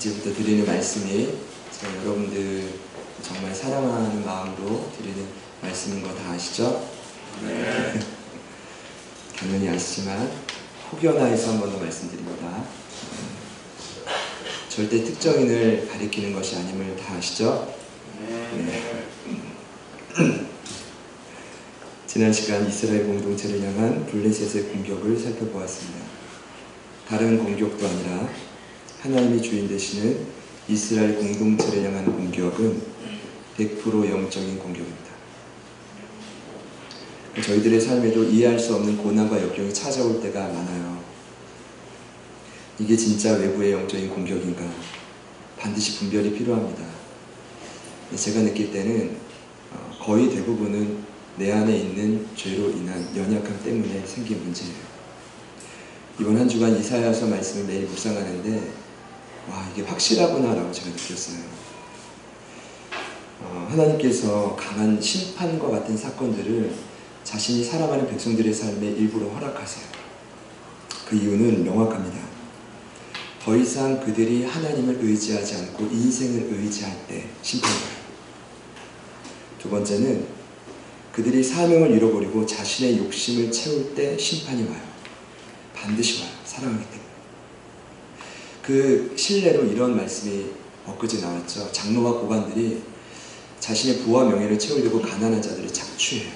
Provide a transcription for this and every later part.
이제부터 드리는 말씀이 제가 여러분들 정말 사랑하는 마음으로 드리는 말씀인 거 다 아시죠? 네. 당연히 아시지만 혹여나해서 한 번 더 말씀드립니다. 절대 특정인을 가리키는 것이 아님을 다 아시죠? 네. 지난 시간 이스라엘 공동체를 향한 블레셋의 공격을 살펴보았습니다. 다른 공격도 아니라 하나님이 주인 되시는 이스라엘 공동체를 향한 공격은 100% 영적인 공격입니다. 저희들의 삶에도 이해할 수 없는 고난과 역경이 찾아올 때가 많아요. 이게 진짜 외부의 영적인 공격인가? 반드시 분별이 필요합니다. 제가 느낄 때는 거의 대부분은 내 안에 있는 죄로 인한 연약함 때문에 생긴 문제예요. 이번 한 주간 이사야서 말씀을 매일 묵상하는데 와, 이게 확실하구나 라고 제가 느꼈어요. 하나님께서 강한 심판과 같은 사건들을 자신이 사랑하는 백성들의 삶에 일부러 허락하세요. 그 이유는 명확합니다. 더 이상 그들이 하나님을 의지하지 않고 인생을 의지할 때 심판이 와요. 두 번째는 그들이 사명을 잃어버리고 자신의 욕심을 채울 때 심판이 와요. 반드시 와요. 사랑하기 때문에. 그 신뢰로 이런 말씀이 엊그제 나왔죠. 장로와 고관들이 자신의 부와 명예를 채우려고 가난한 자들을 착취해요.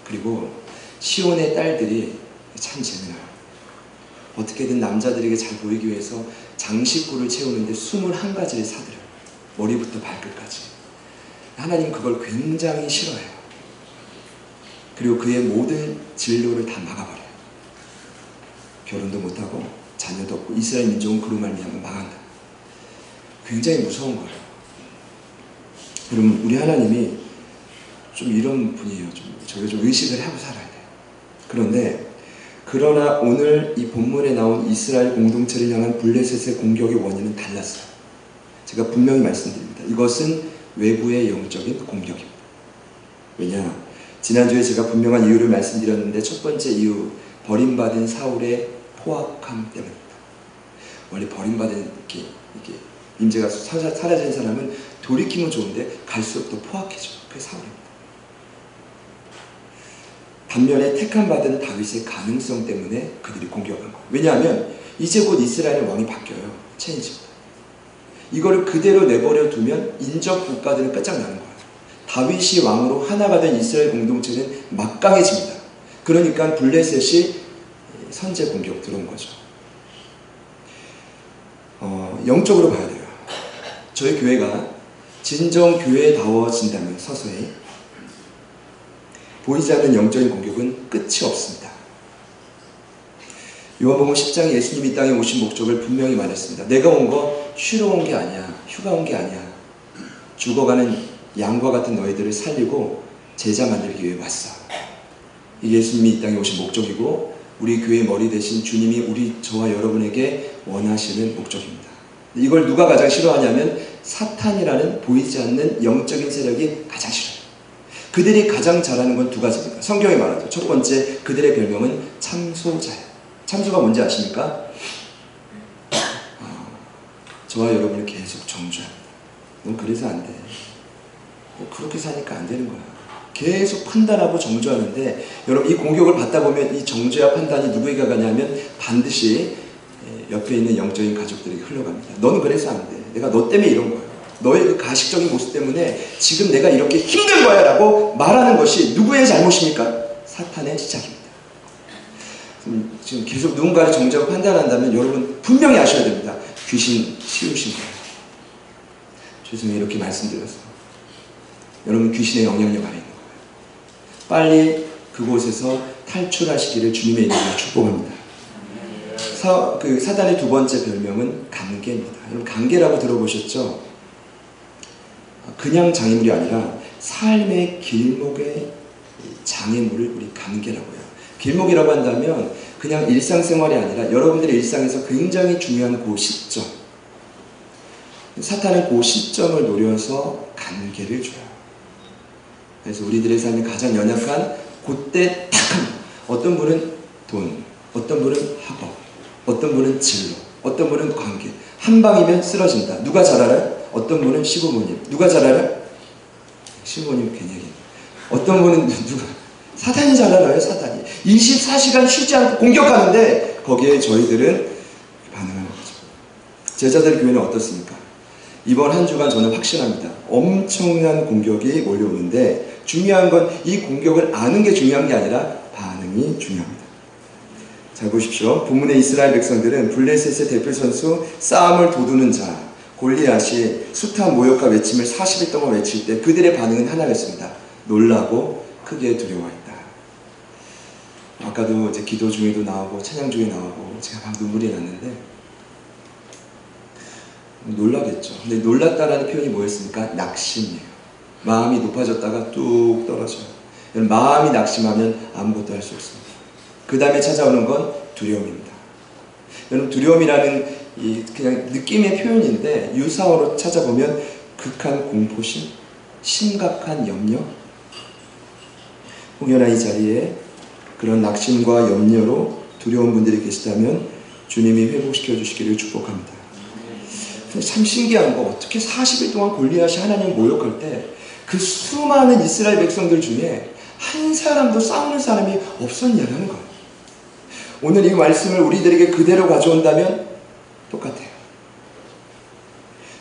그리고 시온의 딸들이 참 재미나요. 어떻게든 남자들에게 잘 보이기 위해서 장식구를 채우는데 21가지를 사들여요. 머리부터 발끝까지. 하나님 그걸 굉장히 싫어해요. 그리고 그의 모든 진로를 다 막아버려요. 결혼도 못하고 자녀도 없고 이스라엘 민족은 그로 말미암아 망한다. 굉장히 무서운 거예요. 여러분, 우리 하나님이 좀 이런 분이에요. 저희가 좀 의식을 하고 살아야 돼요. 그러나 오늘 이 본문에 나온 이스라엘 공동체를 향한 블레셋의 공격의 원인은 달랐어요. 제가 분명히 말씀드립니다. 이것은 외부의 영적인 공격입니다. 왜냐? 지난주에 제가 분명한 이유를 말씀드렸는데 첫 번째 이유, 버림받은 사울의 포악함 때문입니다. 원래 버림받은 이렇게 임재가 사라진 사람은 돌이키면 좋은데 갈수록 더 포악해져. 그게 사울입니다. 반면에 택함받은 다윗의 가능성 때문에 그들이 공격한 거예요. 왜냐하면 이제 곧 이스라엘의 왕이 바뀌어요. 체인지입니다. 이거를 그대로 내버려 두면 인적 국가들은 끝장나는 거예요. 다윗이 왕으로 하나가 된 이스라엘 공동체는 막강해집니다. 그러니까 블레셋이 선제 공격 들어온 거죠. 영적으로 봐야 돼요. 저희 교회가 진정 교회다워진다면 서서히 보이지 않는 영적인 공격은 끝이 없습니다. 요한복음 10장에 예수님이 이 땅에 오신 목적을 분명히 말했습니다. 내가 온 거 쉬러 온 게 아니야. 휴가 온 게 아니야. 죽어가는 양과 같은 너희들을 살리고 제자 만들기 위해 왔어. 이게 예수님이 이 땅에 오신 목적이고 우리 교회의 머리 대신 주님이 저와 여러분에게 원하시는 목적입니다. 이걸 누가 가장 싫어하냐면 사탄이라는 보이지 않는 영적인 세력이 가장 싫어요. 그들이 가장 잘하는 건 두 가지입니다. 성경에 말하죠. 첫 번째, 그들의 별명은 참소자예요. 참소가 뭔지 아십니까? 저와 여러분을 계속 정죄합니다. 넌 그래서 안 돼. 그렇게 사니까 안 되는 거야. 계속 판단하고 정죄하는데 여러분, 이 공격을 받다 보면 이 정죄와 판단이 누구에게 가냐면 반드시 옆에 있는 영적인 가족들에게 흘러갑니다. 너는 그래서 안 돼. 내가 너 때문에 이런 거야. 너의 그 가식적인 모습 때문에 지금 내가 이렇게 힘든 거야 라고 말하는 것이 누구의 잘못입니까? 사탄의 시작입니다. 지금 계속 누군가를 정죄하고 판단한다면 여러분 분명히 아셔야 됩니다. 귀신 씌우신 거예요. 죄송해요. 이렇게 말씀드려서 여러분 귀신의 영향력 아래 있는 거예요. 빨리 그곳에서 탈출하시기를 주님의 이름으로 축복합니다. 사단의 두 번째 별명은 간계입니다. 여러분 간계라고 들어보셨죠? 그냥 장애물이 아니라 삶의 길목의 장애물을 우리 간계라고 해요. 길목이라고 한다면 그냥 일상생활이 아니라 여러분들의 일상에서 굉장히 중요한 그 시점. 사탄은 그 시점을 노려서 간계를 줘요. 그래서 우리들의 삶이 가장 연약한 그때 딱 어떤 분은 돈, 어떤 분은 학업, 어떤 분은 진로, 어떤 분은 관계. 한 방이면 쓰러진다. 누가 잘 알아요? 어떤 분은 시부모님. 누가 잘 알아요? 시부모님 괜히 얘기. 어떤 분은 누가? 사단이 잘 알아요. 사단이 24시간 쉬지 않고 공격하는데 거기에 저희들은 반응하는 거죠. 제자들 교회는 어떻습니까? 이번 한 주간 저는 확신합니다. 엄청난 공격이 몰려오는데 중요한 건 이 공격을 아는 게 중요한 게 아니라 반응이 중요합니다. 잘 보십시오. 본문의 이스라엘 백성들은 블레셋의 대표 선수 싸움을 도두는 자 골리앗이 숱한 모욕과 외침을 40일 동안 외칠 때 그들의 반응은 하나였습니다. 놀라고 크게 두려워했다. 아까도 이제 기도 중에도 나오고 찬양 중에 나오고 제가 막 눈물이 났는데 놀라겠죠. 근데 놀랐다라는 표현이 뭐였습니까? 낙심이에요. 마음이 높아졌다가 뚝 떨어져요. 마음이 낙심하면 아무것도 할 수 없습니다. 그 다음에 찾아오는 건 두려움입니다. 여러분 두려움이라는 그냥 느낌의 표현인데 유사어로 찾아보면 극한 공포심, 심각한 염려. 혹여나 이 자리에 그런 낙심과 염려로 두려운 분들이 계시다면 주님이 회복시켜 주시기를 축복합니다. 참 신기한 거 어떻게 40일 동안 골리앗이 하나님을 모욕할 때 그 수많은 이스라엘 백성들 중에 한 사람도 싸우는 사람이 없었냐는 거예요. 오늘 이 말씀을 우리들에게 그대로 가져온다면 똑같아요.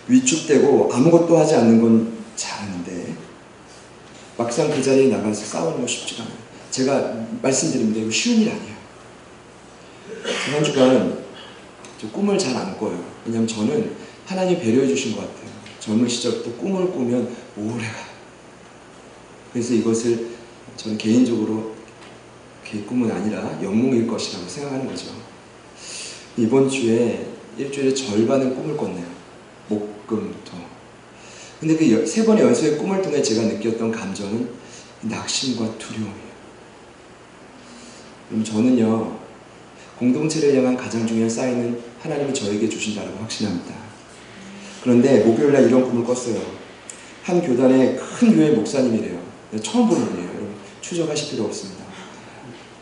위축되고 아무것도 하지 않는 건 잘하는데 막상 그 자리에 나가서 싸우는 거 쉽지가 않아요. 제가 말씀드립니다. 이거 쉬운 일 아니에요. 한 주간 저 꿈을 잘 안 꿔요. 왜냐하면 저는 하나님 배려해 주신 것 같아요. 젊은 시절부터 꿈을 꾸면 오래가. 그래서 이것을 저는 개인적으로 꿈은 아니라 영웅일 것이라고 생각하는 거죠. 이번 주에 일주일에 절반은 꿈을 꿨네요. 목금부터. 근데 그 3번의 연속의 꿈을 통해 제가 느꼈던 감정은 낙심과 두려움이에요. 그럼 저는요, 공동체를 향한 가장 중요한 사인은 하나님이 저에게 주신다고 확신합니다. 그런데 목요일날 이런 꿈을 꿨어요. 한 교단의 큰 교회 목사님이래요. 처음 보는 분이에요. 여러분 추적하실 필요 없습니다.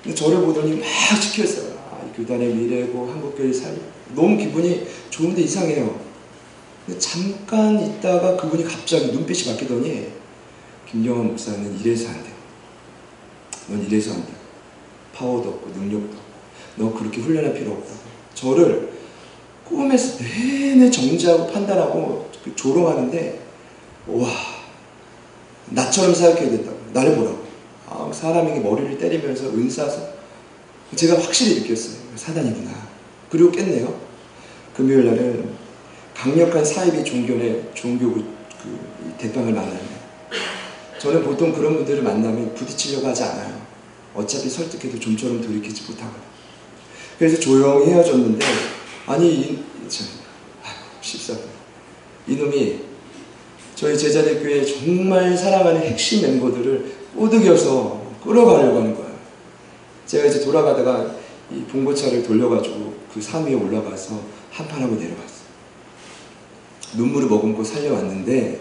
근데 저를 보더니 막 지켰어요. 이 교단의 미래고 한국교회 살 너무 기분이 좋은데 이상해요. 근데 잠깐 있다가 그분이 갑자기 눈빛이 바뀌더니 김경환 목사는 이래서 안 돼요. 넌 이래서 안 돼. 파워도 없고 능력도 없고 너 그렇게 훈련할 필요 없다고. 저를 꿈에서 내내 정지하고 판단하고 조롱하는데 와 나처럼 생각해야 된다고. 나를 보라고. 사람에게 머리를 때리면서 은싸서 제가 확실히 느꼈어요. 사단이구나. 그리고 깼네요. 금요일 날은 강력한 사이비 종교 대빵을 만나요. 저는 보통 그런 분들을 만나면 부딪히려고 하지 않아요. 어차피 설득해도 좀처럼 돌이키지 못하거든요. 그래서 조용히 헤어졌는데 아니 십사분 이놈이 저희 제자들 교회 정말 사랑하는 핵심 멤버들을 꼬드겨서 끌어가려고 하는 거예요. 제가 이제 돌아가다가 이 봉고차를 돌려가지고 그 산 위에 올라가서 한판하고 내려갔어요. 눈물을 머금고 살려왔는데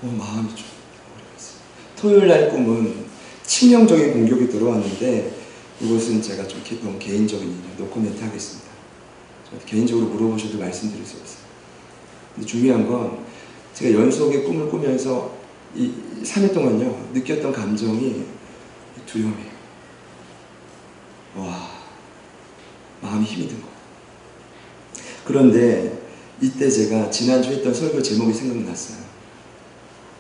마음이 좀 어려웠어요. 토요일 날 꿈은 치명적인 공격이 들어왔는데 이것은 제가 좀 너무 개인적인 일이라 노코멘트 하겠습니다. 개인적으로 물어보셔도 말씀드릴 수 없어요. 근데 중요한 건 제가 연속의 꿈을 꾸면서 이 3일 동안요 느꼈던 감정이 두려움이에요. 와, 마음이 힘이 든 거예요. 그런데 이때 제가 지난주에 했던 설교 제목이 생각났어요.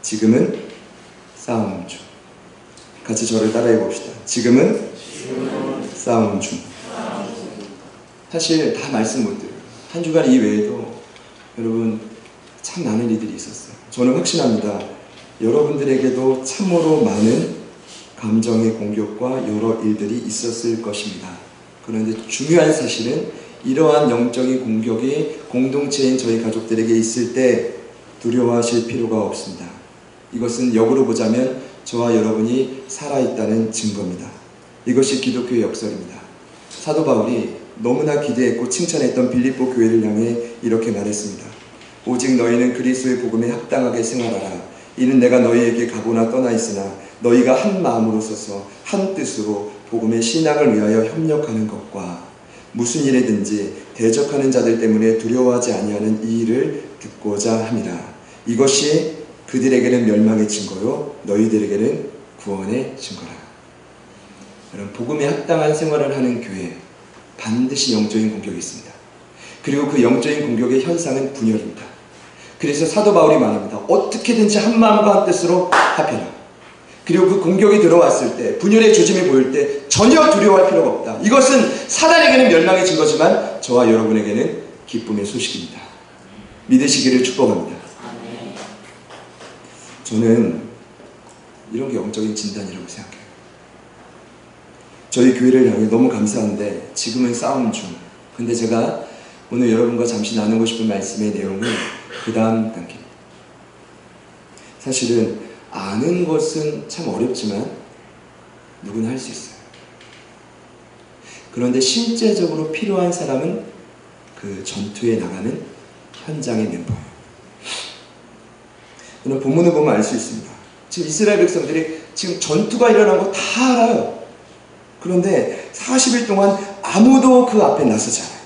지금은 싸움 중. 같이 저를 따라해 봅시다. 지금은 싸움 중. 사실 다 말씀 못 드려요. 한 주간 이외에도 여러분 참 많은 일들이 있었어요. 저는 확신합니다. 여러분들에게도 참으로 많은 감정의 공격과 여러 일들이 있었을 것입니다. 그런데 중요한 사실은 이러한 영적인 공격이 공동체인 저희 가족들에게 있을 때 두려워하실 필요가 없습니다. 이것은 역으로 보자면 저와 여러분이 살아있다는 증거입니다. 이것이 기독교의 역설입니다. 사도 바울이 너무나 기대했고 칭찬했던 빌립보 교회를 향해 이렇게 말했습니다. 오직 너희는 그리스도의 복음에 합당하게 생활하라. 이는 내가 너희에게 가보나 떠나 있으나 너희가 한 마음으로 서서 한 뜻으로 복음의 신앙을 위하여 협력하는 것과 무슨 일에든지 대적하는 자들 때문에 두려워하지 아니하는 이 일을 듣고자 함이라. 이것이 그들에게는 멸망의 증거요 너희들에게는 구원의 증거라. 여러분, 복음에 합당한 생활을 하는 교회 반드시 영적인 공격이 있습니다. 그리고 그 영적인 공격의 현상은 분열입니다. 그래서 사도 바울이 말합니다. 어떻게든지 한 마음과 한 뜻으로 합해라. 그리고 그 공격이 들어왔을 때, 분열의 조짐이 보일 때 전혀 두려워할 필요가 없다. 이것은 사단에게는 멸망의 증거지만 저와 여러분에게는 기쁨의 소식입니다. 믿으시기를 축복합니다. 저는 이런 게 영적인 진단이라고 생각해요. 저희 교회를 향해 너무 감사한데 지금은 싸움 중. 근데 제가 오늘 여러분과 잠시 나누고 싶은 말씀의 내용은 그 다음 단계입니다. 사실은 아는 것은 참 어렵지만 누구나 할 수 있어요. 그런데 실제적으로 필요한 사람은 그 전투에 나가는 현장의 멤버예요. 오늘 본문을 보면 알 수 있습니다. 지금 이스라엘 백성들이 지금 전투가 일어난 거 다 알아요. 그런데 40일 동안 아무도 그 앞에 나서지 않아요.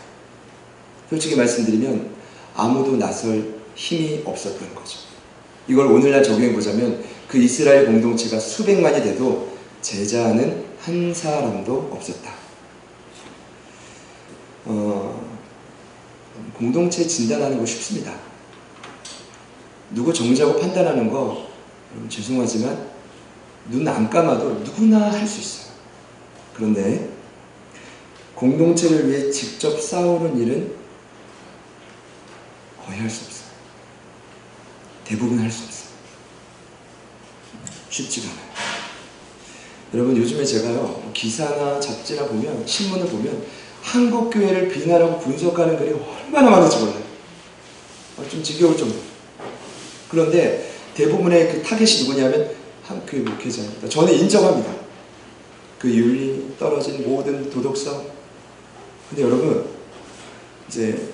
솔직히 말씀드리면 아무도 나설 힘이 없었던 거죠. 이걸 오늘날 적용해보자면 그 이스라엘 공동체가 수백만이 돼도 제자하는 한 사람도 없었다. 공동체 진단하는 거 쉽습니다. 누구 정죄하고 판단하는 거 죄송하지만 눈 안 감아도 누구나 할 수 있어요. 그런데 공동체를 위해 직접 싸우는 일은 거의 할 수 없어요. 대부분 할 수 없어요. 쉽지가 않아요. 여러분, 요즘에 제가요 기사나 잡지나 보면, 신문을 보면 한국 교회를 비난하고 분석하는 글이 얼마나 많은지 몰라요. 좀 지겨울 정도. 그런데 대부분의 그 타겟이 누구냐면 한 교회 목회자입니다. 저는 인정합니다. 그 윤리 떨어진 모든 도덕성. 근데 여러분, 이제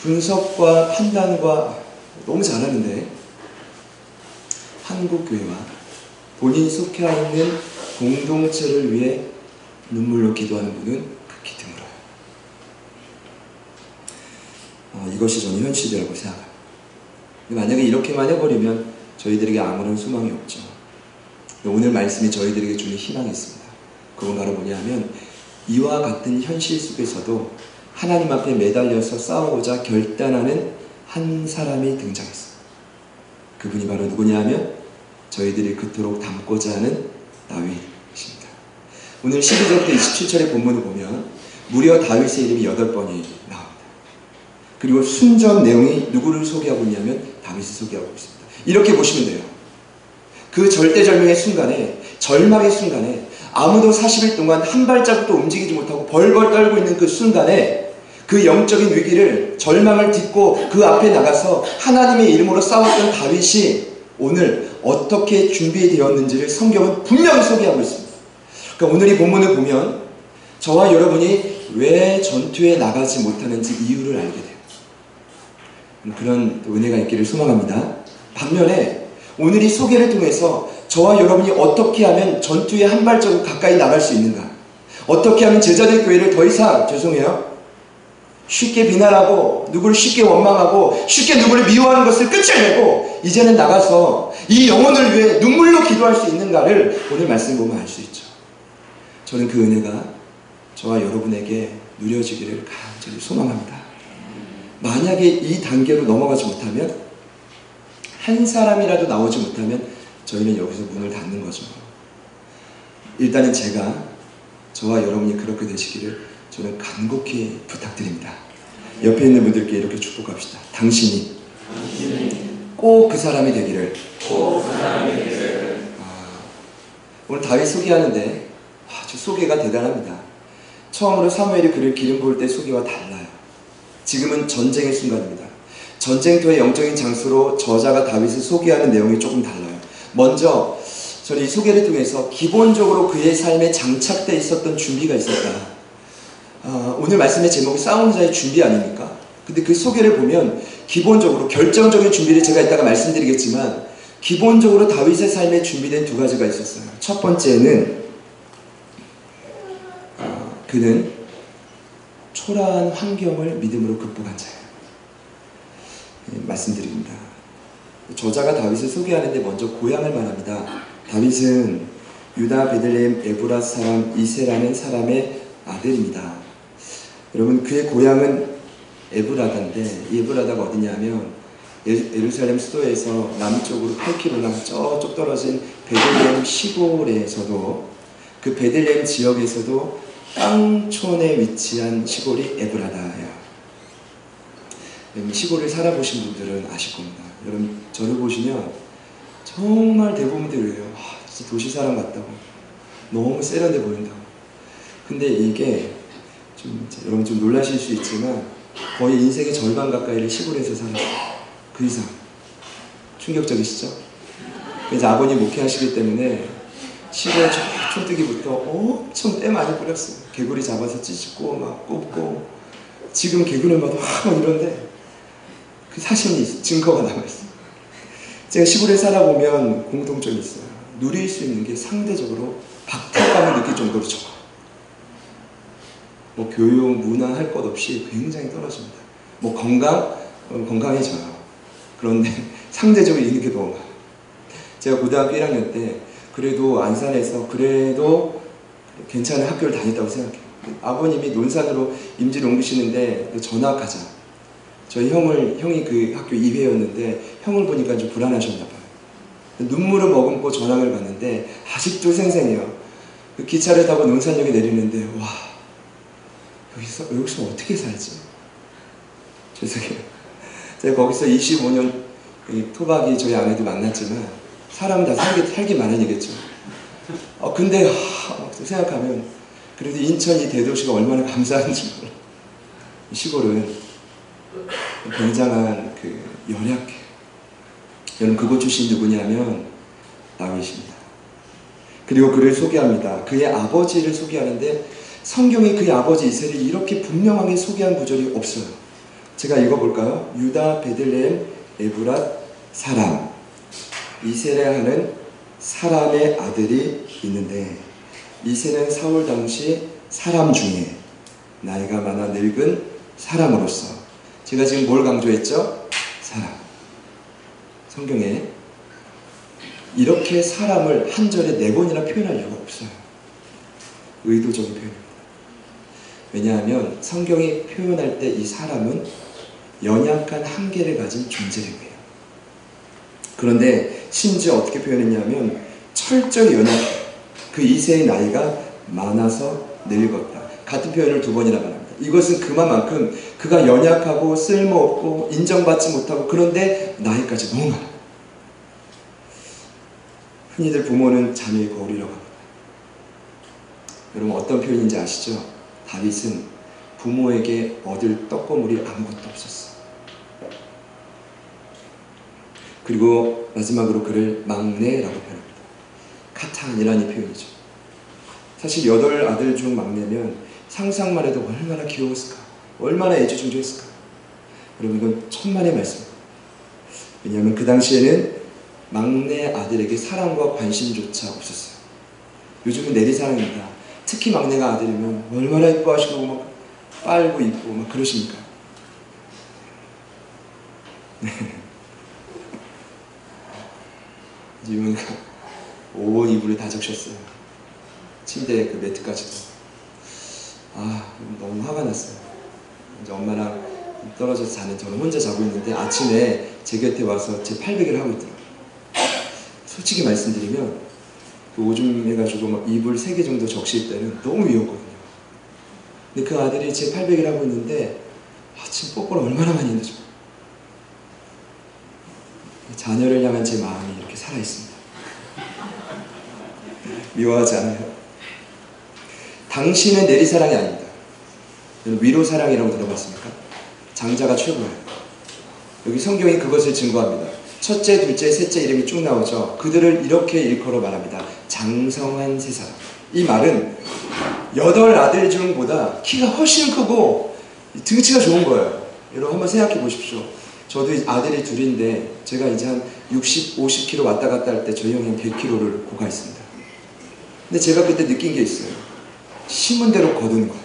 분석과 판단과 너무 잘하는데 한국 교회와 본인이 속해 있는 공동체를 위해 눈물로 기도하는 분은 극히 드물어요. 이것이 저는 현실이라고 생각합니다. 만약에 이렇게만 해버리면 저희들에게 아무런 소망이 없죠. 오늘 말씀이 저희들에게 주는 희망이 있습니다. 그건 바로 뭐냐면 이와 같은 현실 속에서도 하나님 앞에 매달려서 싸우고자 결단하는 한 사람이 등장했어요. 그분이 바로 누구냐 하면 저희들이 그토록 닮고자 하는 다윗입니다. 오늘 12절부터 27절의 본문을 보면 무려 다윗의 이름이 8번이 나옵니다. 그리고 순전 내용이 누구를 소개하고 있냐면 다윗을 소개하고 있습니다. 이렇게 보시면 돼요. 그 절대절명의 순간에, 절망의 순간에, 아무도 40일 동안 한 발자국도 움직이지 못하고 벌벌 떨고 있는 그 순간에 그 영적인 위기를, 절망을 딛고 그 앞에 나가서 하나님의 이름으로 싸웠던 다윗이 오늘 어떻게 준비되었는지를 성경은 분명히 소개하고 있습니다. 그러니까 오늘 이 본문을 보면 저와 여러분이 왜 전투에 나가지 못하는지 이유를 알게 돼요. 그런 은혜가 있기를 소망합니다. 반면에 오늘 이 소개를 통해서 저와 여러분이 어떻게 하면 전투에 한 발자국 가까이 나갈 수 있는가, 어떻게 하면 제자들 교회를 더 이상, 죄송해요, 쉽게 비난하고 누구를 쉽게 원망하고 쉽게 누구를 미워하는 것을 끝을 내고 이제는 나가서 이 영혼을 위해 눈물로 기도할 수 있는가를 오늘 말씀 보면 알 수 있죠. 저는 그 은혜가 저와 여러분에게 누려지기를 간절히 소망합니다. 만약에 이 단계로 넘어가지 못하면, 한 사람이라도 나오지 못하면 저희는 여기서 문을 닫는 거죠. 일단은 제가, 저와 여러분이 그렇게 되시기를 저는 간곡히 부탁드립니다. 옆에 있는 분들께 이렇게 축복합시다. 당신이 꼭 그 사람이 되기를. 오늘 다윗 소개하는데 저 소개가 대단합니다. 처음으로 사무엘이 그를 기름 부을 때 소개와 달라요. 지금은 전쟁의 순간입니다. 전쟁터의 영적인 장소로 저자가 다윗을 소개하는 내용이 조금 달라요. 먼저 저는 이 소개를 통해서 기본적으로 그의 삶에 장착되어 있었던 준비가 있었다. 오늘 말씀의 제목이 싸우는 자의 준비 아닙니까? 근데 그 소개를 보면 기본적으로 결정적인 준비를 제가 이따가 말씀드리겠지만 기본적으로 다윗의 삶에 준비된 두 가지가 있었어요. 첫 번째는 그는 초라한 환경을 믿음으로 극복한 자예요. 말씀드립니다. 저자가 다윗을 소개하는데 먼저 고향을 말합니다. 다윗은 유다 베들레헴 에브랏 사람 이세라는 사람의 아들입니다. 여러분, 그의 고향은 에브라다인데, 이 에브라다가 어디냐면 예루살렘 수도에서 남쪽으로 8km나 저쪽 떨어진 베들레헴 시골에서도, 그 베들레헴 지역에서도 땅촌에 위치한 시골이 에브라다예요. 시골을 살아보신 분들은 아실 겁니다. 여러분, 저를 보시면 정말 대부분들이에요. 진짜 도시 사람 같다고, 너무 세련돼 보인다고. 근데 이게 여러분 좀 놀라실 수 있지만 거의 인생의 절반 가까이를 시골에서 살았어요. 그 이상. 충격적이시죠? 그래서 아버님 목회하시기 때문에 시골 촌뜨기부터 엄청 때 많이 뿌렸어요. 개구리 잡아서 찢고 막 굽고. 지금 개구리를 봐도 막 이런데 그 사진이 증거가 남아있어요. 제가 시골에 살아보면 공통점이 있어요. 누릴 수 있는 게 상대적으로 박탈감을 느낄 정도로 적어요. 뭐 교육, 문화 할 것 없이 굉장히 떨어집니다. 뭐 건강해져요. 그런데 상대적으로 있는 게 너무 많아요. 제가 고등학교 1학년 때 그래도 안산에서 그래도 괜찮은 학교를 다녔다고 생각해요. 아버님이 논산으로 임지를 옮기시는데 전학하자. 저희 형이 그 학교 2회였는데 형을 보니까 좀 불안하셨나 봐요. 눈물을 머금고 전학을 갔는데 아직도 생생해요. 그 기차를 타고 논산역에 내리는데 와, 여기서 어떻게 살지? 죄송해요. 제가 거기서 25년 토박이 저희 아내도 만났지만 사람 다 살기 마련이겠죠. 근데 생각하면 그래도 인천이 대도시가 얼마나 감사한지 몰라요. 시골은 굉장한 열약해요. 여러분, 그곳 출신 누구냐면 다윗입니다. 그리고 그를 소개합니다. 그의 아버지를 소개하는데 성경이 그의 아버지 이세를 이렇게 분명하게 소개한 구절이 없어요. 제가 읽어볼까요? 유다 베들레헴 에브랏 사람 이세라 하는 사람의 아들이 있는데, 이세는 사울 당시 사람 중에 나이가 많아 늙은 사람으로서, 제가 지금 뭘 강조했죠? 사람. 성경에 이렇게 사람을 한 절에 4번이나 표현할 이유가 없어요. 의도적인 표현입니다. 왜냐하면 성경이 표현할 때 이 사람은 연약한 한계를 가진 존재예요. 그런데 심지어 어떻게 표현했냐면 철저히 연약해요. 그 이세의 나이가 많아서 늙었다. 같은 표현을 2번이나 말합니다. 이것은 그만큼 그가 연약하고 쓸모없고 인정받지 못하고, 그런데 나이까지 너무 많아요. 흔히들 부모는 자녀의 거울이라고 합니다. 여러분, 어떤 표현인지 아시죠? 다윗은 부모에게 얻을 떡고물이 아무것도 없었어요. 그리고 마지막으로 그를 막내라고 표현합니다. 카탄이라는 표현이죠. 사실 8 아들 중 막내면 상상만 해도 얼마나 귀여웠을까, 얼마나 애지중지했을까. 여러분, 이건 천만의 말씀입니다. 왜냐하면 그 당시에는 막내 아들에게 사랑과 관심조차 없었어요. 요즘은 내리사랑입니다. 특히 막내가 아들이면 얼마나 이뻐하시고 막 빨고 입고 막 그러십니까? 유명이가 5번 이불을 다 적셨어요. 침대 그 매트까지도. 너무 화가 났어요. 이제 엄마랑 떨어져서 자는 저는 혼자 자고 있는데 아침에 제 곁에 와서 제 팔베개를 하고 있더라고요. 솔직히 말씀드리면 그 오줌 해가지고 막 이불 3개 정도 적실 때는 너무 위험거든요. 근데 그 아들이 제 팔베개를 하고 있는데 지금 뽀뽀를 얼마나 많이 했는지. 자녀를 향한 제 마음이 이렇게 살아있습니다. 미워하지 않아요. 당신은 내리사랑이 아닙니다. 위로사랑이라고 들어봤습니까? 장자가 최고예요. 여기 성경이 그것을 증거합니다. 첫째, 둘째, 셋째 이름이 쭉 나오죠. 그들을 이렇게 일컬어 말합니다. 장성한 세 사람. 이 말은 8 아들 중보다 키가 훨씬 크고 등치가 좋은 거예요. 여러분 한번 생각해 보십시오. 저도 아들이 2인데 제가 이제 한 60, 50kg 왔다 갔다 할 때 저희 형이 한 100kg를 고가 있습니다. 근데 제가 그때 느낀 게 있어요. 심은 대로 거두는 거예요.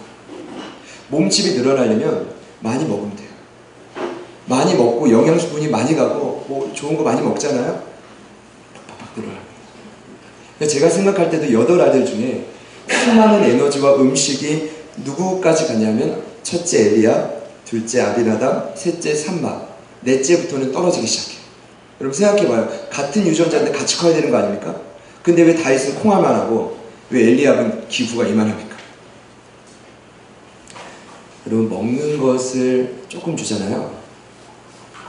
몸집이 늘어나려면 많이 먹으면 돼요. 많이 먹고 영양분이 많이 가고 뭐 좋은 거 많이 먹잖아요. 팍팍 늘어납니다. 제가 생각할 때도 8아들 중에 수많은 에너지와 음식이 누구까지 가냐면 첫째 엘리야, 둘째 아비나답, 셋째 삼마, 넷째부터는 떨어지기 시작해요. 여러분 생각해봐요. 같은 유전자인데 같이 커야 되는 거 아닙니까? 근데 왜 다윗은 콩알만 하고 왜 엘리압은 기후가 이만합니까? 여러분 먹는 것을 조금 주잖아요.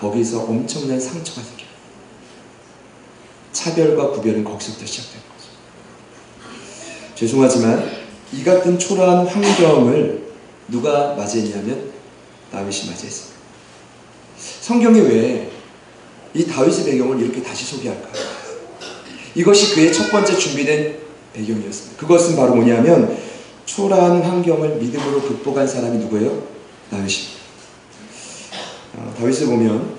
거기서 엄청난 상처가 생겨요. 차별과 구별은 거기서부터 시작되는 거죠. 죄송하지만 이 같은 초라한 환경을 누가 맞이했냐면 다윗이 맞이했습니다. 성경이 왜 이 다윗의 배경을 이렇게 다시 소개할까요? 이것이 그의 첫 번째 준비된 배경이었습니다. 그것은 바로 뭐냐면 초라한 환경을 믿음으로 극복한 사람이 누구예요? 다윗입니다. 다윗을 보면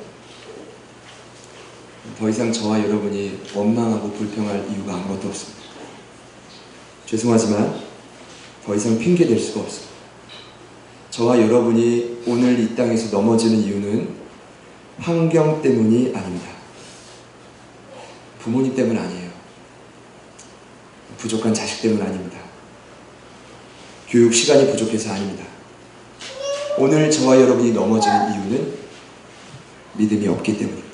더 이상 저와 여러분이 원망하고 불평할 이유가 아무것도 없습니다. 죄송하지만 더 이상 핑계댈 수가 없습니다. 저와 여러분이 오늘 이 땅에서 넘어지는 이유는 환경 때문이 아닙니다. 부모님 때문 아니에요. 부족한 자식 때문 아닙니다. 교육 시간이 부족해서 아닙니다. 오늘 저와 여러분이 넘어지는 이유는 믿음이 없기 때문입니다.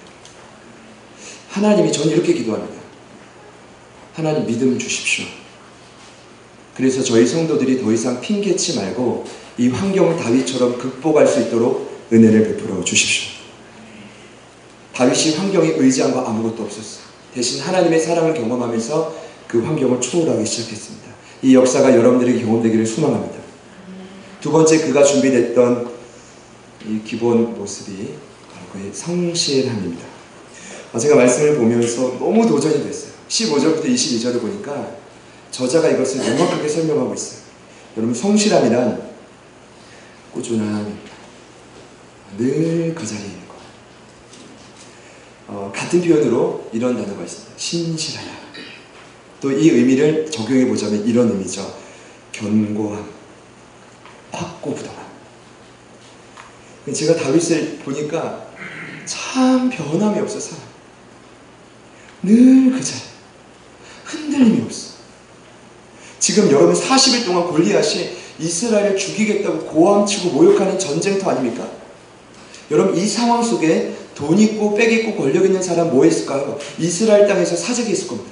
하나님이 저는 이렇게 기도합니다. 하나님 믿음 주십시오. 그래서 저희 성도들이 더 이상 핑계치 말고 이 환경을 다윗처럼 극복할 수 있도록 은혜를 베풀어 주십시오. 다윗이 환경에 의지한 거 아무것도 없었어요. 대신 하나님의 사랑을 경험하면서 그 환경을 초월하기 시작했습니다. 이 역사가 여러분들에게 경험되기를 소망합니다. 두 번째 그가 준비됐던 이 기본 모습이 바로 그의 성실함입니다. 제가 말씀을 보면서 너무 도전이 됐어요. 15절부터 22절을 보니까 저자가 이것을 명확하게 설명하고 있어요. 여러분 성실함이란 꾸준함입니다. 늘 그 자리에 있는 것. 같은 표현으로 이런 단어가 있습니다. 신실하다. 또 이 의미를 적용해 보자면 이런 의미죠. 견고함, 확고부동함. 제가 다윗을 보니까 참 변함이 없어 사람. 늘 그 자리. 흔들림이 없어. 지금 여러분 40일 동안 골리앗이 이스라엘을 죽이겠다고 고함치고 모욕하는 전쟁터 아닙니까? 여러분 이 상황 속에 돈 있고 빽 있고 권력 있는 사람 뭐 했을까요? 이스라엘 땅에서 사직이 있을 겁니다.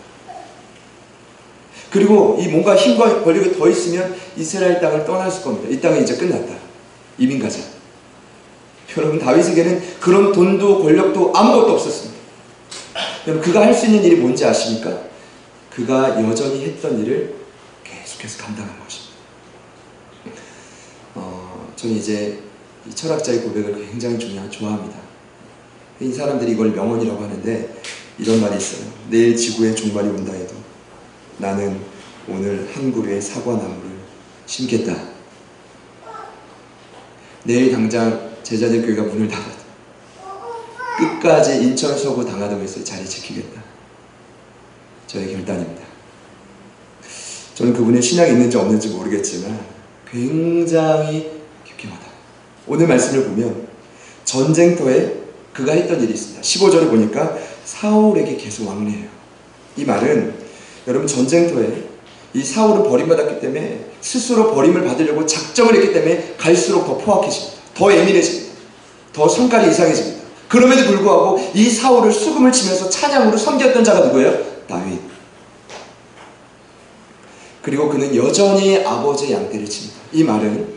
그리고 이 뭔가 힘과 권력이 더 있으면 이스라엘 땅을 떠났을 겁니다. 이 땅은 이제 끝났다. 이민 가자. 여러분 다윗에게는 그런 돈도 권력도 아무것도 없었습니다. 여러분 그가 할 수 있는 일이 뭔지 아십니까? 그가 여전히 했던 일을 계속해서 감당한 것입니다. 저는 이제 이 철학자의 고백을 굉장히 좋아합니다. 이 사람들이 이걸 명언이라고 하는데 이런 말이 있어요. 내일 지구에 종말이 온다 해도 나는 오늘 한 그루의 사과나무를 심겠다. 내일 당장 제자들 교회가 문을 닫아도 끝까지 인천 서구 당하동에서 자리 지키겠다. 저의 결단입니다. 저는 그분의 신앙이 있는지 없는지 모르겠지만 굉장히 깊게마다 오늘 말씀을 보면 전쟁터에 그가 했던 일이 있습니다. 15절에 보니까 사울에게 계속 왕래해요. 이 말은 여러분 전쟁터에 이 사울은 버림받았기 때문에 스스로 버림을 받으려고 작정을 했기 때문에 갈수록 더 포악해집니다. 더 예민해집니다. 더 성깔이 이상해집니다. 그럼에도 불구하고 이 사울을 수금을 치면서 찬양으로 섬겼던 자가 누구예요? 다윗. 그리고 그는 여전히 아버지의 양떼를 칩니다. 이 말은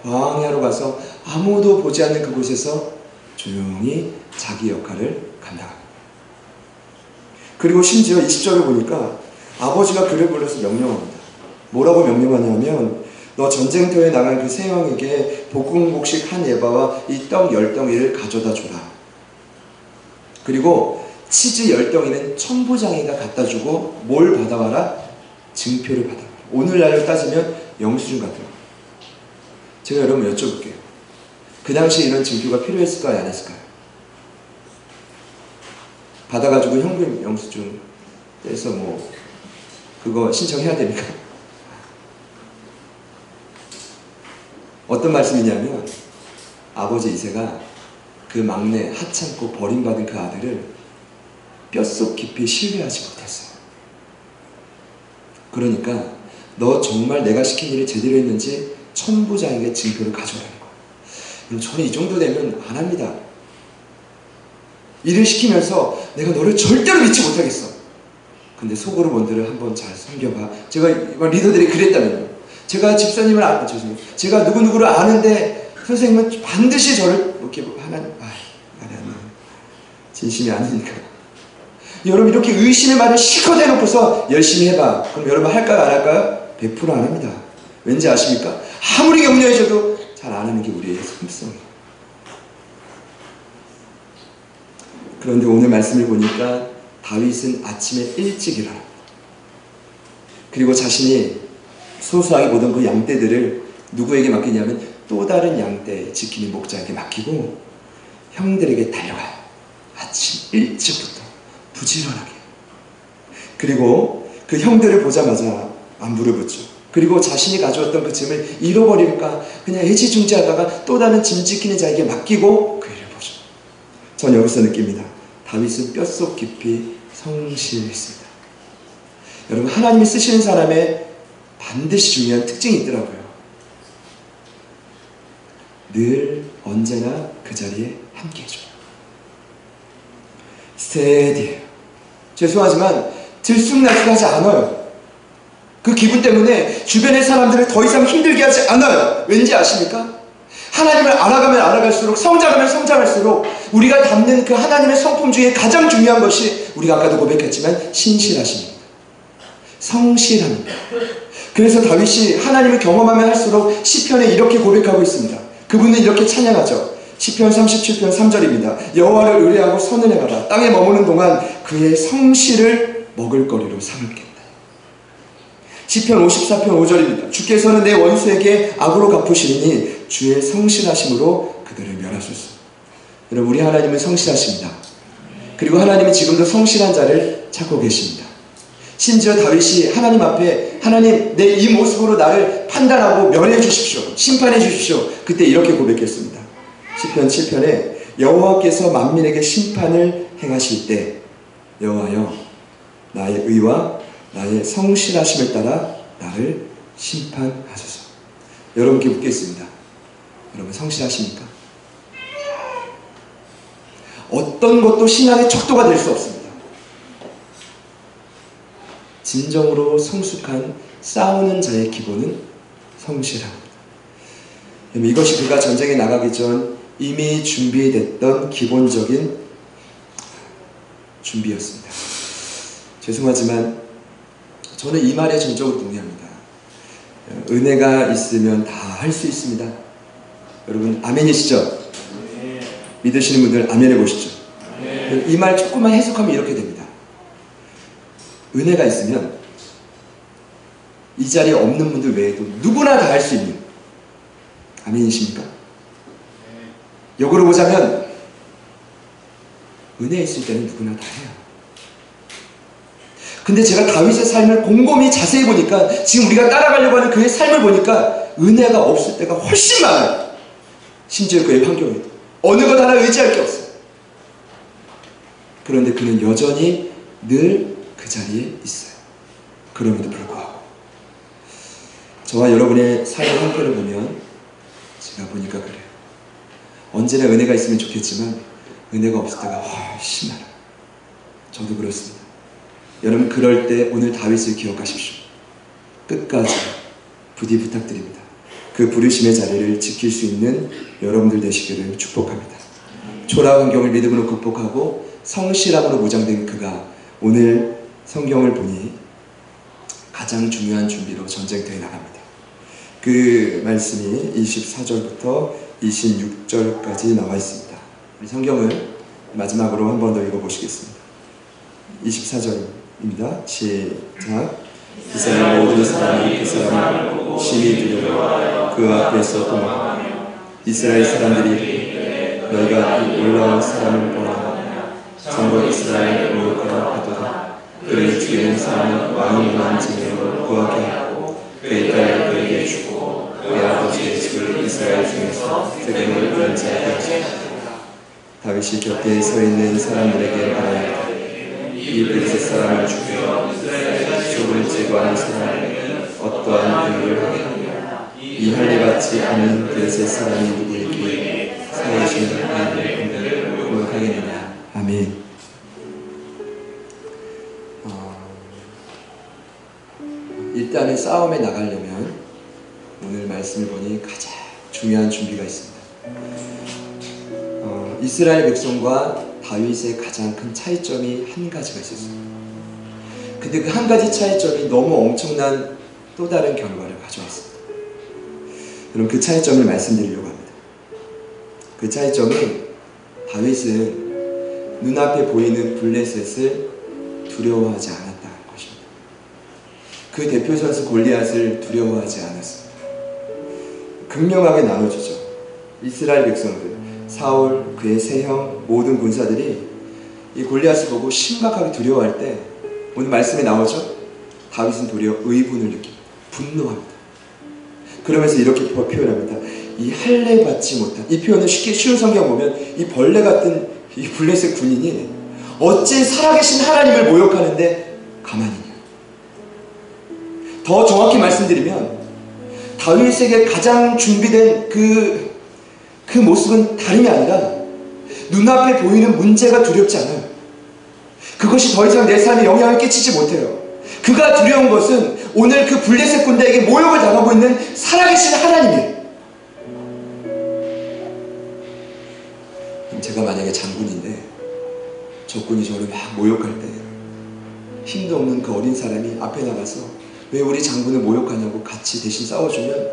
광야로 가서 아무도 보지 않는 그곳에서 조용히 자기 역할을 감당합니다. 그리고 심지어 20절을 보니까 아버지가 그를 불러서 명령합니다. 뭐라고 명령하냐면 너 전쟁터에 나간 그 세 왕에게 볶음국식 한 에바와 이 떡 10덩이를 가져다 줘라. 그리고 치즈 10덩이는 천부장이가 갖다 주고 뭘 받아와라? 증표를 받아와라. 오늘날로 따지면 영수증 같은 거. 제가 여러분 여쭤볼게요. 그 당시에 이런 증표가 필요했을까요? 안 했을까요? 받아가지고 현금 영수증 떼서 뭐 그거 신청해야 됩니까? 어떤 말씀이냐면 아버지 이새가 그 막내 하찮고 버림받은 그 아들을 뼛속 깊이 신뢰하지 못했어요. 그러니까 너 정말 내가 시킨 일을 제대로 했는지 천부장에게 증표를 가져오라는 거예요. 저는 이 정도 되면 안 합니다. 일을 시키면서 내가 너를 절대로 믿지 못하겠어. 근데 속으로 뭔들을 한번 잘 섬겨봐. 제가 리더들이 그랬다면요. 제가 집사님을 죄송해요. 제가 누구누구를 아는데 선생님은 반드시 저를 이렇게 하나님 말이 안 나요. 진심이 아니니까. 여러분 이렇게 의심의 말을 실컷 해놓고서 열심히 해봐. 그럼 여러분 할까요 안 할까요? 100% 안 합니다. 왠지 아십니까? 아무리 격려해줘도 잘 안 하는 게 우리의 습성이에요. 그런데 오늘 말씀을 보니까 다윗은 아침에 일찍 일어납니다. 그리고 자신이 소소하게 보던 그 양떼들을 누구에게 맡기냐면 또 다른 양떼 지키는 목자에게 맡기고 형들에게 달려가요. 아침 일찍부터 부지런하게. 그리고 그 형들을 보자마자 안부를 묻죠. 그리고 자신이 가져왔던 그 짐을 잃어버릴까 그냥 애지중지하다가 또 다른 짐 지키는 자에게 맡기고 그 일을 보죠. 전 여기서 느낍니다. 다윗은 뼛속 깊이 성실했습니다. 여러분 하나님이 쓰시는 사람의 반드시 중요한 특징이 있더라고요. 늘 언제나 그 자리에 함께 해줘요. 스테디해요. 죄송하지만 들쑥날쑥하지 않아요. 그 기분 때문에 주변의 사람들을 더 이상 힘들게 하지 않아요. 왠지 아십니까? 하나님을 알아가면 알아갈수록 성장하면 성장할수록 우리가 담는 그 하나님의 성품 중에 가장 중요한 것이 우리가 아까도 고백했지만 신실하십니다. 성실합니다. 그래서 다윗이 하나님을 경험하면 할수록 시편에 이렇게 고백하고 있습니다. 그분은 이렇게 찬양하죠. 시편 37편 3절입니다. 여호와를 의뢰하고 선을 행하라. 땅에 머무는 동안 그의 성실을 먹을거리로 삼을겠다. 시편 54편 5절입니다. 주께서는 내 원수에게 악으로 갚으시리니 주의 성실하심으로 그들을 멸하소서. 여러분 우리 하나님은 성실하십니다. 그리고 하나님은 지금도 성실한 자를 찾고 계십니다. 심지어 다윗이 하나님 앞에 하나님 내 이 모습으로 나를 판단하고 멸해 주십시오. 심판해 주십시오. 그때 이렇게 고백했습니다. 시편 7편에 여호와께서 만민에게 심판을 행하실 때 여호와여 나의 의와 나의 성실하심을 따라 나를 심판하소서. 여러분께 묻겠습니다. 여러분 성실하십니까? 어떤 것도 신앙의 척도가 될 수 없습니다. 진정으로 성숙한 싸우는 자의 기본은 성실합니다. 이것이 그가 전쟁에 나가기 전 이미 준비됐던 기본적인 준비였습니다. 죄송하지만 저는 이 말에 전적으로 동의합니다. 은혜가 있으면 다 할 수 있습니다. 여러분 아멘이시죠? 믿으시는 분들 아멘 해보시죠. 이 말 조금만 해석하면 이렇게 됩니다. 은혜가 있으면 이 자리에 없는 분들 외에도 누구나 다 할 수 있는 아멘이십니까? 역으로 보자면 은혜 있을 때는 누구나 다 해요. 근데 제가 다윗의 삶을 곰곰이 자세히 보니까 지금 우리가 따라가려고 하는 그의 삶을 보니까 은혜가 없을 때가 훨씬 많아요. 심지어 그의 환경에도 어느 것 하나 의지할 게 없어요. 그런데 그는 여전히 늘 그 자리에 있어요. 그럼에도 불구하고 저와 여러분의 삶의 형편을 보면 제가 보니까 그래요. 언제나 은혜가 있으면 좋겠지만 은혜가 없을 때가 훨씬 많아요. 저도 그렇습니다. 여러분 그럴 때 오늘 다윗을 기억하십시오. 끝까지 부디 부탁드립니다. 그 부르심의 자리를 지킬 수 있는 여러분들 되시기를 축복합니다. 초라한 환경을 믿음으로 극복하고 성실함으로 무장된 그가 오늘 성경을 보니 가장 중요한 준비로 전쟁터에 나갑니다. 그 말씀이 24절부터 26절까지 나와 있습니다. 우리 성경을 마지막으로 한 번 더 읽어보시겠습니다. 24절입니다. 시작. 이스라엘 모든 사람이 그 사람을 보고 심히 두려워 그 앞에서 도망하며 이스라엘 사람들이 너희가 이 올라온 사람을 보라. 장거 이스라엘 모욕하여 하도다. 그를 죽이는 사람은 왕이 원한 증인으로 구하게 하고 그의 딸을 그에게 주고 그의 아버지의 집을 이스라엘 중에서 세겜을 이은 자가 되었습니다. 다윗이 곁에 서 있는 사람들에게 말하였다. 이 블레셋 사람을 죽여 족을 제거하는 사람에게는 어떠한 의를 하겠느냐. 이 할례 받지 않은 블레셋 사람이 누구에게 살아계시는 하나님의 공격을 하겠느냐. 아멘. 일단은 싸움에 나가려면 오늘 말씀을 보니 가장 중요한 준비가 있습니다. 이스라엘 백성과 다윗의 가장 큰 차이점이 한 가지가 있었어요. 근데 그 한 가지 차이점이 너무 엄청난 또 다른 결과를 가져왔습니다. 여러분, 그 차이점을 말씀드리려고 합니다. 그 차이점은 다윗은 눈앞에 보이는 블레셋을 두려워하지 않았다는 것입니다. 그 대표 선수 골리앗을 두려워하지 않았습니다. 극명하게 나눠주죠. 이스라엘 백성들, 사울, 그의 세 형, 모든 군사들이 이 골리앗을 보고 심각하게 두려워할 때 오늘 말씀에 나오죠. 다윗은 도리어 의분을 느낍니다. 분노합니다. 그러면서 이렇게 표현합니다. 이 할례 받지 못한, 이 표현을 쉬운 성경 보면 이 벌레 같은 이 블레셋 군인이 어찌 살아계신 하나님을 모욕하는데 가만히 있냐. 더 정확히 말씀드리면 다윗에게 가장 준비된 그 모습은 다름이 아니라 눈앞에 보이는 문제가 두렵지 않아요. 그것이 더 이상 내 삶에 영향을 끼치지 못해요. 그가 두려운 것은 오늘 그 블레셋 군대에게 모욕을 당하고 있는 살아계신 하나님이에요. 제가 만약에 장군인데 적군이 저를 막 모욕할 때 힘도 없는 그 어린 사람이 앞에 나가서 왜 우리 장군을 모욕하냐고 같이 대신 싸워주면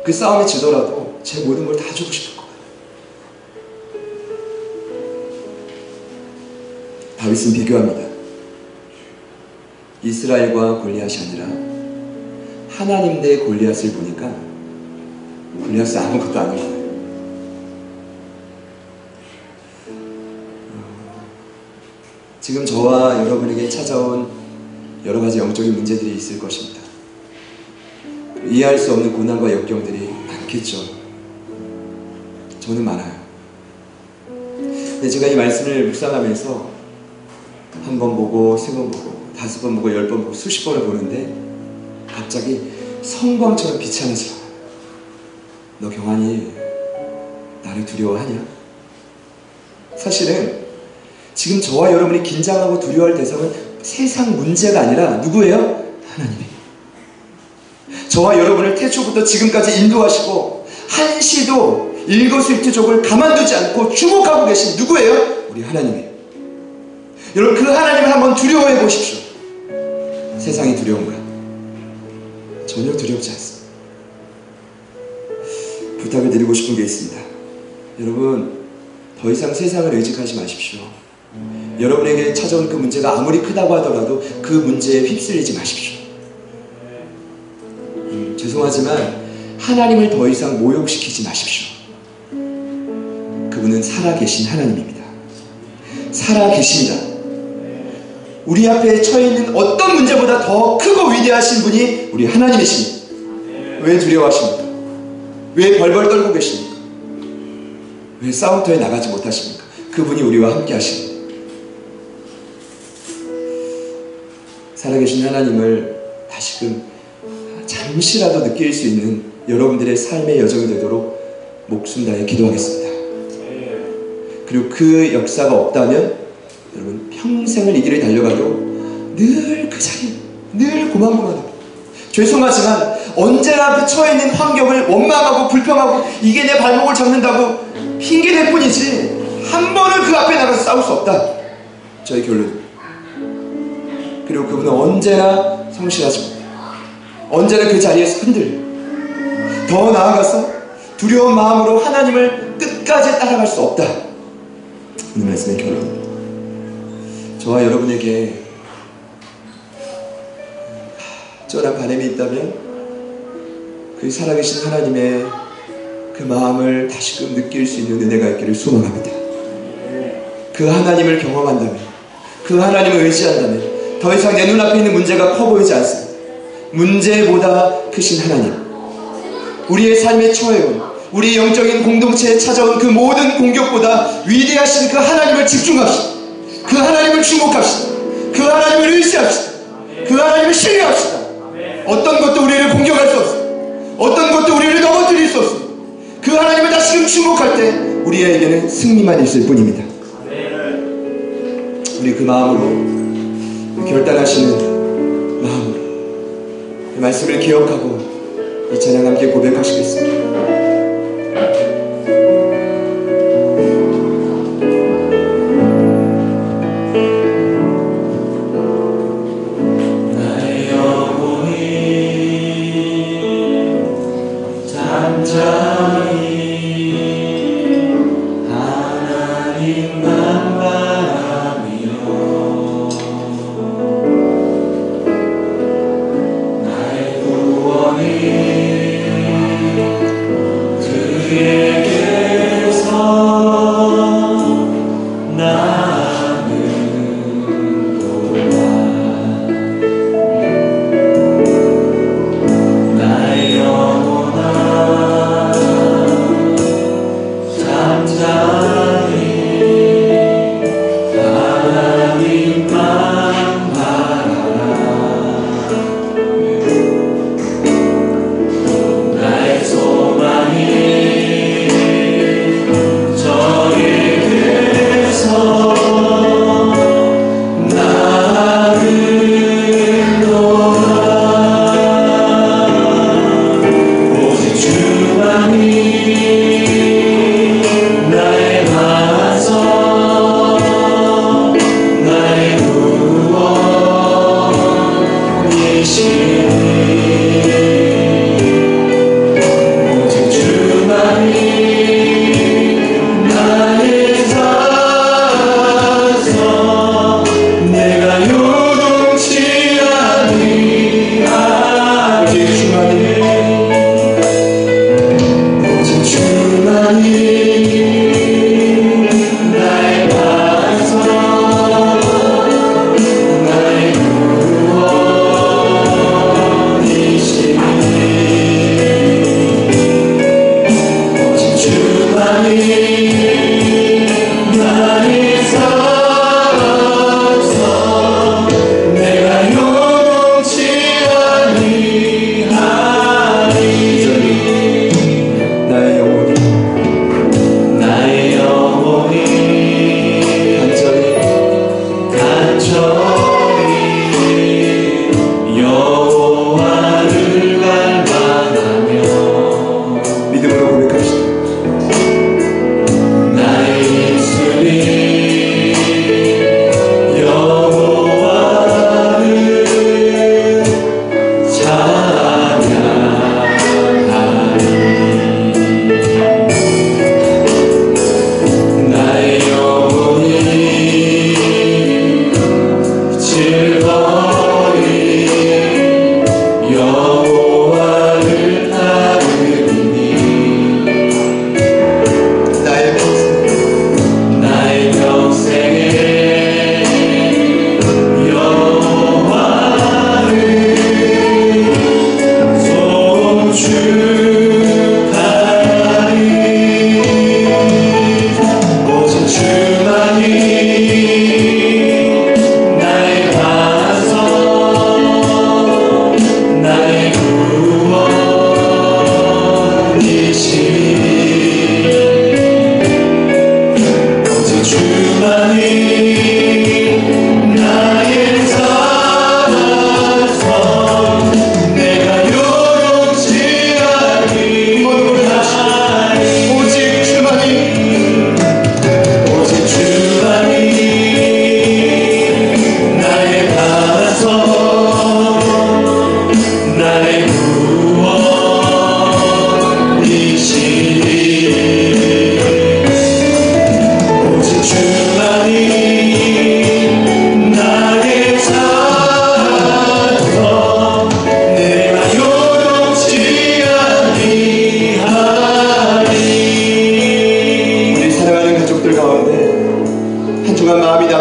그 싸움에 지더라도 제 모든 걸 다 주고 싶을 거예요. 다윗은 비교합니다. 이스라엘과 골리앗이 아니라 하나님 대 골리앗을 보니까 골리앗은 아무것도 아닌 거예요. 지금 저와 여러분에게 찾아온 여러 가지 영적인 문제들이 있을 것입니다. 이해할 수 없는 고난과 역경들이 많겠죠. 저는 많아요. 근데 제가 이 말씀을 묵상하면서 한 번 보고, 세 번 보고, 5번 보고, 10번 보고, 수십 번을 보는데 갑자기 성광처럼 빛이 하나 들어와요. 너 경환이 나를 두려워하냐? 사실은 지금 저와 여러분이 긴장하고 두려워할 대상은 세상 문제가 아니라 누구예요? 하나님이에요. 저와 여러분을 태초부터 지금까지 인도하시고 한시도 일거수일투족을 가만두지 않고 주목하고 계신 누구예요? 우리 하나님이에요. 여러분, 그 하나님을 한번 두려워해 보십시오. 세상이 두려운가? 전혀 두렵지 않습니다. 부탁을 드리고 싶은 게 있습니다. 여러분, 더 이상 세상을 의식하지 마십시오. 여러분에게 찾아온 그 문제가 아무리 크다고 하더라도 그 문제에 휩쓸리지 마십시오. 죄송하지만 하나님을 더 이상 모욕시키지 마십시오. 그분은 살아계신 하나님입니다. 살아계십니다. 우리 앞에 처해있는 어떤 문제보다 더 크고 위대하신 분이 우리 하나님이십니다. 왜 두려워하십니까? 왜 벌벌 떨고 계십니까? 왜 싸움터에 나가지 못하십니까? 그분이 우리와 함께 하십니다. 살아계신 하나님을 다시금 잠시라도 느낄 수 있는 여러분들의 삶의 여정이 되도록 목숨 다해 기도하겠습니다. 그리고 그 역사가 없다면 여러분 평생을 이 길을 달려가도 늘 그 자리에 늘 고만고만합니다. 죄송하지만 언제나 그 처해있는 환경을 원망하고 불평하고 이게 내 발목을 잡는다고 핑계댈 뿐이지 한 번은 그 앞에 나가서 싸울 수 없다. 저의 결론입니다. 그리고 그분은 언제나 성실하지 못해요. 언제나 그 자리에서 흔들려. 더 나아가서 두려운 마음으로 하나님을 끝까지 따라갈 수 없다. 오늘 말씀의 결론입니다. 저와 여러분에게 쩌란 바람이 있다면 그 살아계신 하나님의 그 마음을 다시금 느낄 수 있는 은혜가 있기를 소망합니다. 그 하나님을 경험한다면, 그 하나님을 의지한다면 더 이상 내 눈앞에 있는 문제가 커 보이지 않습니다. 문제보다 크신 하나님, 우리의 삶에 처해온, 우리 영적인 공동체에 찾아온 그 모든 공격보다 위대하신 그 하나님을 집중합시다. 그 하나님을 주목합시다. 그 하나님을 의지합시다. 그 하나님을 신뢰합시다. 어떤 것도 우리를 공격할 수 없습니다. 어떤 것도 우리를 넘어뜨릴 수 없습니다. 그 하나님을 다시금 주목할 때 우리에게는 승리만 있을 뿐입니다. 우리 그 마음으로, 결단하시는 마음으로 그 말씀을 기억하고 이 찬양 함께 고백하시겠습니다.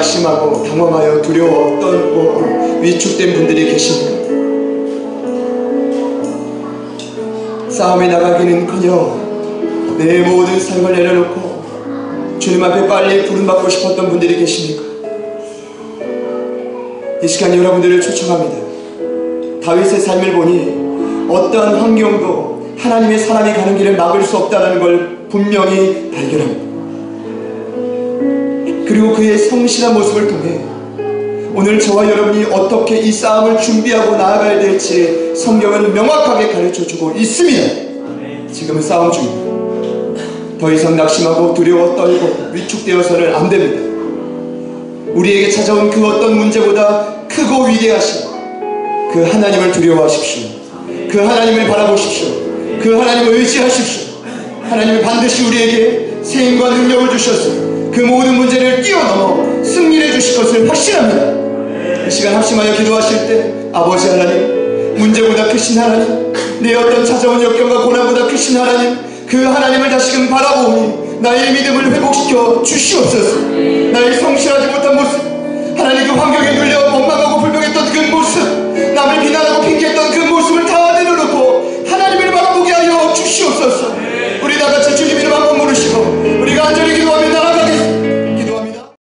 낙심하고 당황하여 두려워 떨고 위축된 분들이 계십니다. 싸움에 나가기는커녕 내 모든 삶을 내려놓고 주님 앞에 빨리 부름받고 싶었던 분들이 계십니까? 이 시간 여러분들을 초청합니다. 다윗의 삶을 보니 어떠한 환경도 하나님의 사람이 가는 길을 막을 수 없다는 걸 분명히 발견합니다. 그리고 그의 성실한 모습을 통해 오늘 저와 여러분이 어떻게 이 싸움을 준비하고 나아가야 될지 성경은 명확하게 가르쳐주고 있습니다. 지금은 싸움 중입니다. 더 이상 낙심하고 두려워 떨고 위축되어서는 안 됩니다. 우리에게 찾아온 그 어떤 문제보다 크고 위대하신 그 하나님을 두려워하십시오. 그 하나님을 바라보십시오. 그 하나님을 의지하십시오. 하나님은 반드시 우리에게 세임과 능력을 주셔서 그 모든 문제를 뛰어넘어 승리를 주실 것을 확신합니다. 이 시간 합심하여 기도하실 때 아버지 하나님, 문제보다 크신 하나님, 내 어떤 찾아온 역경과 고난보다 크신 하나님, 그 하나님을 다시금 바라보니 나의 믿음을 회복시켜 주시옵소서. 나의 성실하지 못한 모습, 하나님 그 환경에 눌려